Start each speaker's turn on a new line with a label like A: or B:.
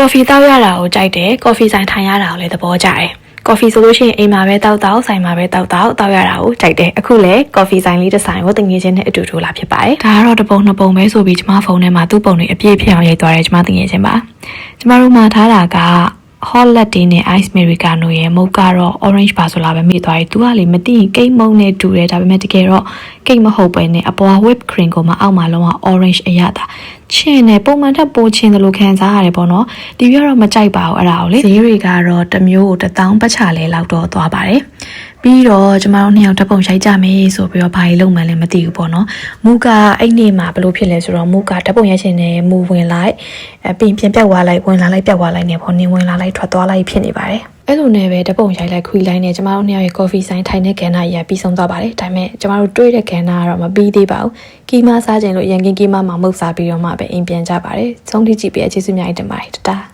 A: coffee တောက်ရတာကိုကြိုက်တယ် coffee ဆိုင်ထိုင်ရတာကိုလည်းသဘောကျတယ် coffee ဆိုလို့ရှိရင်အိမ်မှာပဲတောက်ဆိုင်မှာပဲတောက်ရတာကိုကြိုက်တယ်အခုလည်း coffee ဆိုင်လေးတစ်ဆိုင်ကိုတငယ်ချင်းနဲ့အတူတူလာဖြစ်ပါတယ်ဒါကတော့တစ်ပုံနှစ်ပုံပဲဆိုပြီးကျမဖုန်းထဲမှာသူ့ပုံတွေအပြည့်ဖြစ်အောင်ရိုက်သွားတယ်ကျမတငယ်ချင်းပါကျမတို့မှာထားတာကhot latte နဲ့ ice americano ရဲ့မုတ်ကတော့ orange ပါဆိုလာပဲမိသွားတယ်သူကလေမသိရင်ကိတ်မုတ်နဲ့တူတယ်ဒါပေမဲ့တကယ်တော့ကိတ်မဟုတ်ပဲနဲ့အပေါ် whipped cream ကိုမှအောက်မှာလုံးဝ orange အရသာချင်းနဲ့ပုံမှန်ထက်ပိုချင်းတယ်လို့ခံစားရတယ်ပေါ့နော်ဒီပြတော့မကြိုက်ပါဘူးအဲ့ဒါကိုလေဈေးတွေကတော့တစ်မျိုးကို1000ပတ်ချလဲလောက်တော့သွားပါတယ်ပြီးတော့ကျမတို့နှစ်ယောက်ဓာတ်ပုံရိုက်ကြမယ်ဆိုပြီးတော့ဘာကြီးလုံးမှန်းလည်းမသိဘူးပေါ့နော်မူကအဲ့နေ့မှာဘယ်လိုဖြစ်လဲဆိုတော့မူကဓာတ်ပုံရိုက်ရှင်နဲ့မူဝင်လိုက်ပြင်ပြတ်သွားလိုက်ဝင်လာလိုက်ပြတ်သွားလိုက်နေပေါ့နင်းဝင်လာလိုက်ထွက်သွားလိုက်ဖြစ်နေပါတယ်အဲ့လိုနဲ့ပဲဓာတ်ပုံရိုက်လိုက်ခွေလိုက်နေကျမတို့နှစ်ယောက်ရဲ့ coffee ဆိုင်ထိုင်တဲ့ကဏ္ဍကြီးပြီးဆုံးသွားပါတယ်ဒါပေမဲ့ကျမတို့တွေ့တဲ့ကဏ္ဍကတော့မပြီးသေးပါဘူးကီးမစားခြင်းလို့ရန်ကင်းကီးမမှာမုတ်စားပြီးတော့မှပဲအိမ်ပြန်ကြပါတယ်ဆုံးထိကြည့်ပေးကျေးဇူးများတင်ပါတယ်တတာ